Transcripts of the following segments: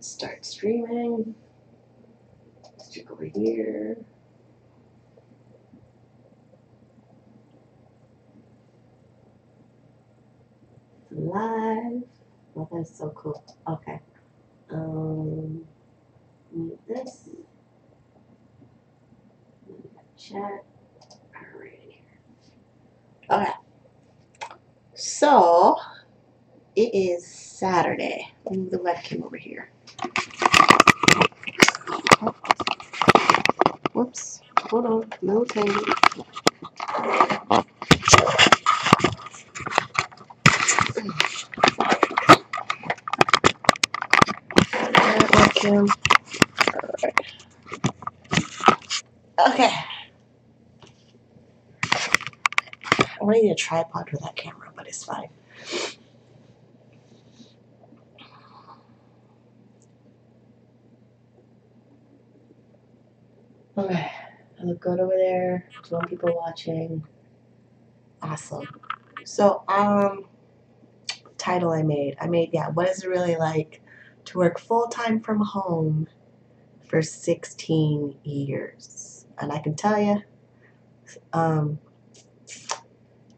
Start streaming. Let's check over here. Live. Oh, that's so cool. Okay. Mute this. Chat. Alrighty. Okay. So it is Saturday. Move the webcam over here. Whoops. Hold on. No tangle. Webcam. Alright. Okay. I want to need a tripod for that camera, but it's fine. Okay. I look good over there. 12 people watching. Awesome. So, title I made, what is it really like to work full-time from home for 16 years? And I can tell you,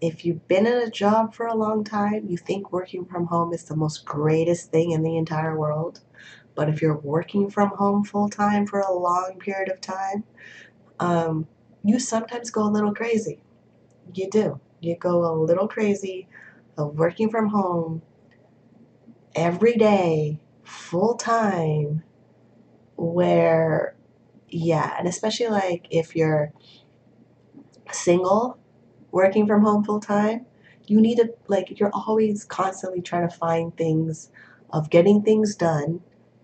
if you've been in a job for a long time, you think working from home is the most greatest thing in the entire world. But if you're working from home full-time for a long period of time, you sometimes go a little crazy. You do. You go a little crazy of working from home every day, full-time, where, yeah, and especially like if you're single, working from home full-time, you need to, like, you're always constantly trying to find things of getting things done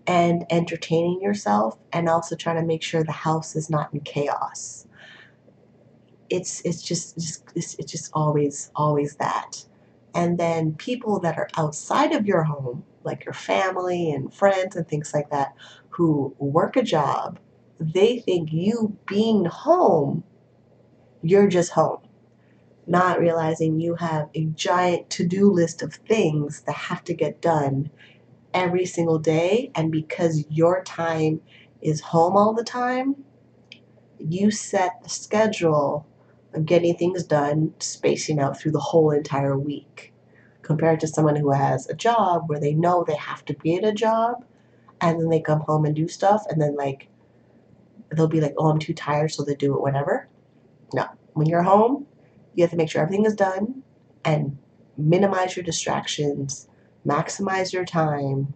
and entertaining yourself and also trying to make sure the house is not in chaos. It's just always that. And then people that are outside of your home, like your family and friends and things like that, who work a job, they think you being home, you're just home, not realizing you have a giant to-do list of things that have to get done every single day. And because your time is home all the time, you set the schedule of getting things done, spacing out through the whole entire week, compared to someone who has a job where they know they have to be at a job and then they come home and do stuff and then like they'll be like, oh, I'm too tired, so they do it whenever. No. When you're home, you have to make sure everything is done and minimize your distractions, maximize your time,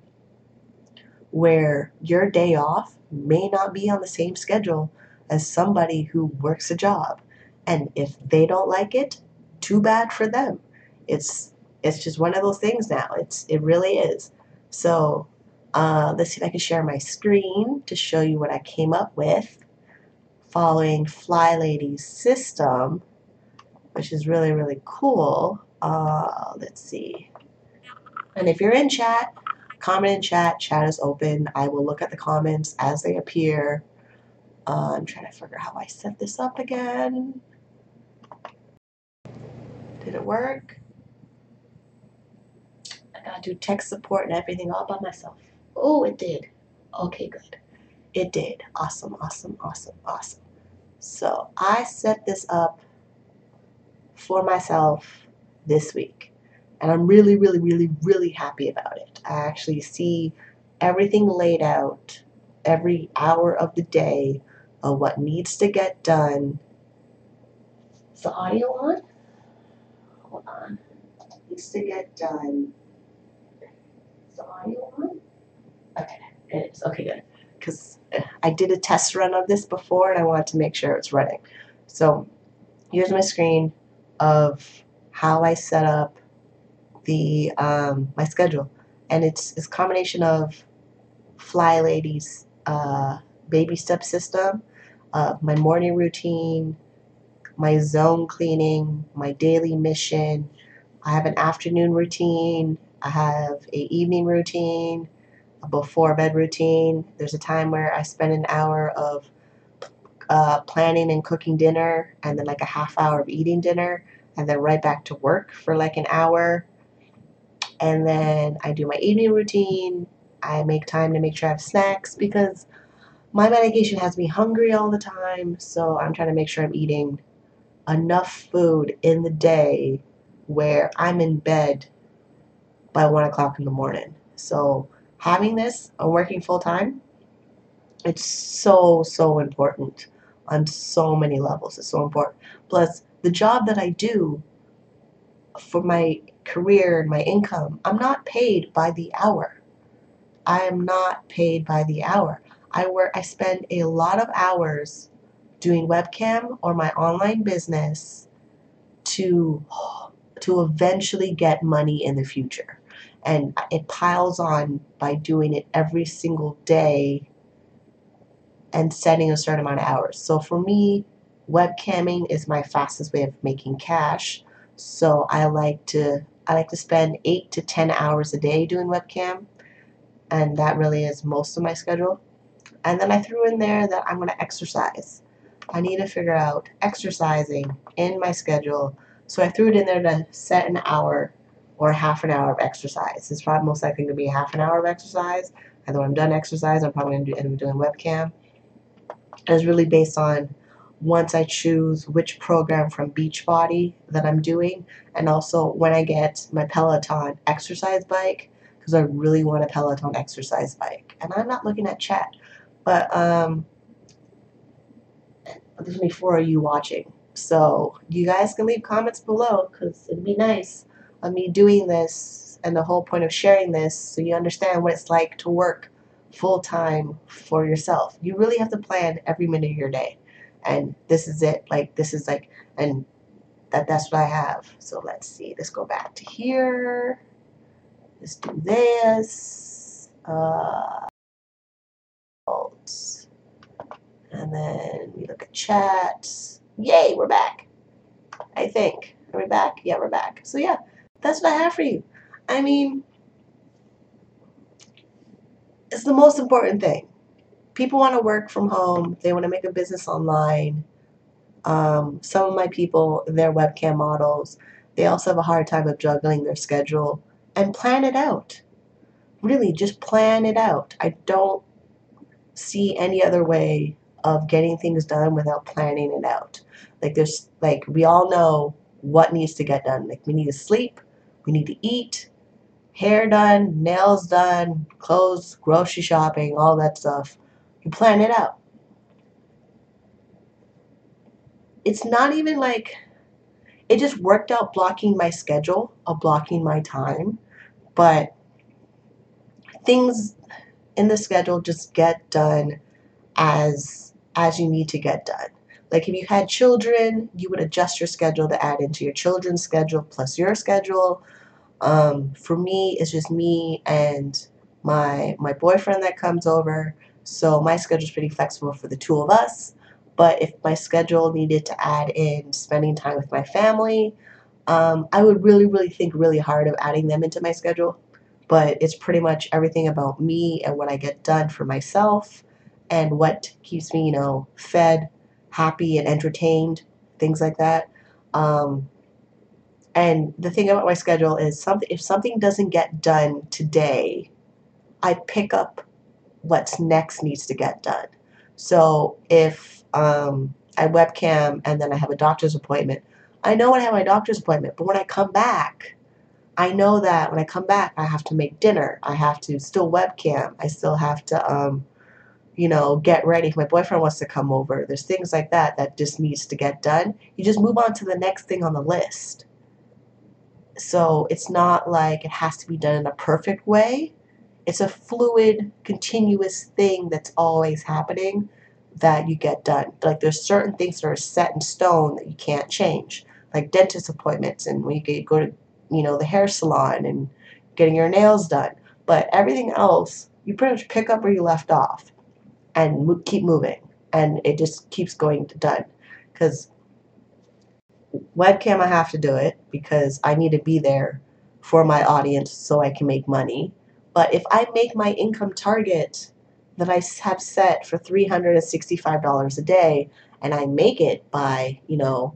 where your day off may not be on the same schedule as somebody who works a job. And if they don't like it, too bad for them. It's just one of those things now. It really is. So let's see if I can share my screen to show you what I came up with following FlyLady's system, which is really, really cool. Let's see. And if you're in chat, comment in chat. Chat is open. I will look at the comments as they appear. I'm trying to figure out how I set this up again. Did it work? I gotta do tech support and everything all by myself. Oh, it did. Okay, good. It did. Awesome, awesome, awesome, awesome. So I set this up for myself this week. And I'm really, really, really, really happy about it. I actually see everything laid out every hour of the day of what needs to get done. Is the audio on? Hold on. Needs to get done. Is the audio on? Okay, it is. Okay, good. Because I did a test run of this before and I wanted to make sure it's running. So here's my screen of how I set up the my schedule, and it's a combination of FlyLady's baby step system, my morning routine, my zone cleaning, my daily mission. I have an afternoon routine. I have a evening routine, a before bed routine. There's a time where I spend an hour of planning and cooking dinner, and then like a half hour of eating dinner, and then right back to work for like an hour. And then I do my evening routine. I make time to make sure I have snacks because my medication has me hungry all the time. So I'm trying to make sure I'm eating enough food in the day where I'm in bed by 1 o'clock in the morning. So having this, I'm working full time. It's so important on so many levels. It's so important. Plus, the job that I do for my career and my income, I'm not paid by the hour. I am not paid by the hour. I spend a lot of hours doing webcam or my online business to to eventually get money in the future. And it piles on by doing it every single day and setting a certain amount of hours. So for me, webcamming is my fastest way of making cash. So I like to spend 8 to 10 hours a day doing webcam, and that really is most of my schedule. And then I threw in there that I'm going to exercise. I need to figure out exercising in my schedule. So I threw it in there to set an hour or half an hour of exercise. It's probably most likely going to be half an hour of exercise. And when I'm done exercise, I'm probably going to end up doing webcam. And it's really based on once I choose which program from Beachbody that I'm doing, and also when I get my Peloton exercise bike, because I really want a Peloton exercise bike. And I'm not looking at chat, but there's only 4 of you watching. So you guys can leave comments below because it'd be nice of me doing this and the whole point of sharing this so you understand what it's like to work full time for yourself. You really have to plan every minute of your day. And this is it. Like this is like and that's what I have. So let's see. Let's go back to here. Let's do this. And then we look at chat. Yay, we're back. I think. Are we back? Yeah, we're back. So yeah, that's what I have for you. I mean, it's the most important thing. People want to work from home. They want to make a business online. Some of my people, they're webcam models. They also have a hard time of juggling their schedule and plan it out. Really, just plan it out. I don't see any other way of getting things done without planning it out. Like we all know what needs to get done. Like we need to sleep, we need to eat, hair done, nails done, clothes, grocery shopping, all that stuff. You plan it out. It's not even like it just worked out blocking my schedule of blocking my time, but things in the schedule just get done as you need to get done. Like if you had children, you would adjust your schedule to add into your children's schedule plus your schedule. For me, it's just me and my boyfriend that comes over. So my schedule is pretty flexible for the two of us. But if my schedule needed to add in spending time with my family, I would really think really hard of adding them into my schedule. But it's pretty much everything about me and what I get done for myself and what keeps me, fed, happy, and entertained, things like that. Um, and the thing about my schedule is if something doesn't get done today, I pick up what's next needs to get done. So if I webcam and then I have a doctor's appointment, I know when I have my doctor's appointment, but when I come back, I know that when I come back, I have to make dinner. I have to still webcam. I still have to, get ready if my boyfriend wants to come over. There's things like that that just needs to get done. You just move on to the next thing on the list. So it's not like it has to be done in a perfect way. It's a fluid, continuous thing that's always happening that you get done. Like there's certain things that are set in stone that you can't change, like dentist appointments and when you go to, the hair salon and getting your nails done. But everything else, you pretty much pick up where you left off and keep moving, and it just keeps going to done. Because webcam, I have to do it because I need to be there for my audience so I can make money. But if I make my income target that I have set for $365 a day and I make it by,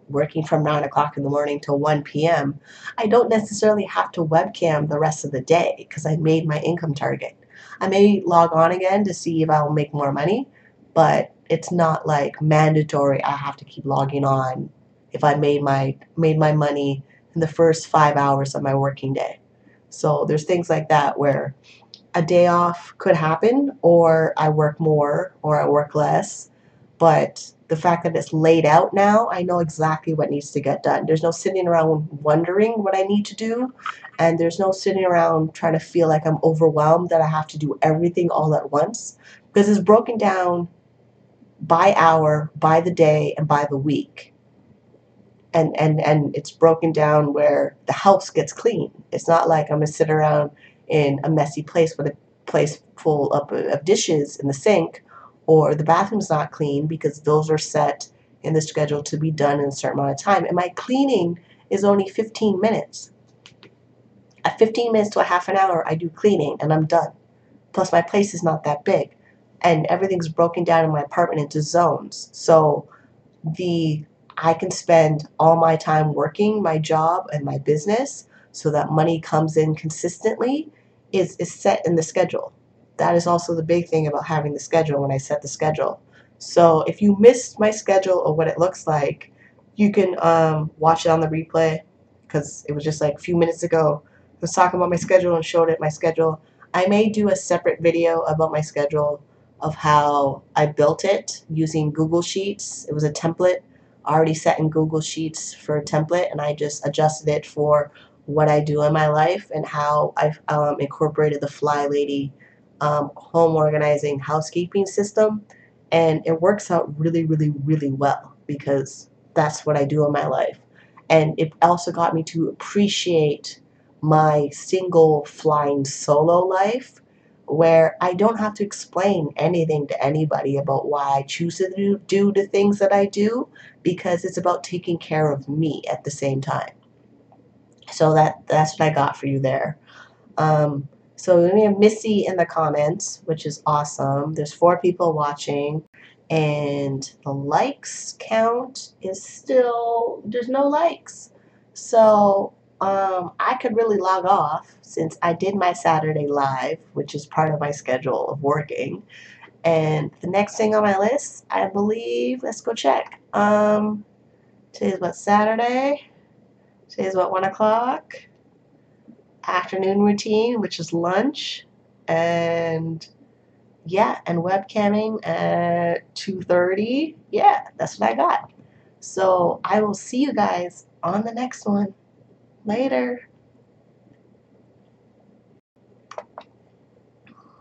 working from 9 o'clock in the morning till 1 p.m., I don't necessarily have to webcam the rest of the day because I made my income target. I may log on again to see if I'll make more money, but it's not like mandatory I have to keep logging on if I made my money in the first 5 hours of my working day. So there's things like that where a day off could happen, or I work more or I work less. But the fact that it's laid out now, I know exactly what needs to get done. There's no sitting around wondering what I need to do, and there's no sitting around trying to feel like I'm overwhelmed that I have to do everything all at once, because it's broken down by hour, by the day, and by the week. And it's broken down where the house gets clean. It's not like I'm gonna sit around in a messy place with a place full of dishes in the sink, or the bathroom's not clean, because those are set in the schedule to be done in a certain amount of time. And my cleaning is only 15 minutes. At 15 minutes to a half an hour, I do cleaning and I'm done. Plus, my place is not that big, and everything's broken down in my apartment into zones. So the I can spend all my time working my job and my business so that money comes in consistently is set in the schedule. That is also the big thing about having the schedule when I set the schedule. So if you missed my schedule or what it looks like, you can watch it on the replay, because it was just like a few minutes ago. I was talking about my schedule and showed it my schedule. I may do a separate video about my schedule of how I built it using Google Sheets. It was a template already set in Google Sheets for a template, and I just adjusted it for what I do in my life and how I've incorporated the Fly Lady home organizing housekeeping system. And it works out really, really, really well, because that's what I do in my life. And it also got me to appreciate my single flying solo life, where I don't have to explain anything to anybody about why I choose to do the things that I do, because it's about taking care of me at the same time. So that's what I got for you there. Um, so we have Missy in the comments, which is awesome. There's 4 people watching, and the likes count is still, there's no likes. So I could really log off, since I did my Saturday live, which is part of my schedule of working. And the next thing on my list, I believe, let's go check. Today's what, Saturday? Today's what, 1 o'clock? Afternoon routine, which is lunch, and yeah, and webcamming at 2:30. Yeah, that's what I got. So I will see you guys on the next one. Later.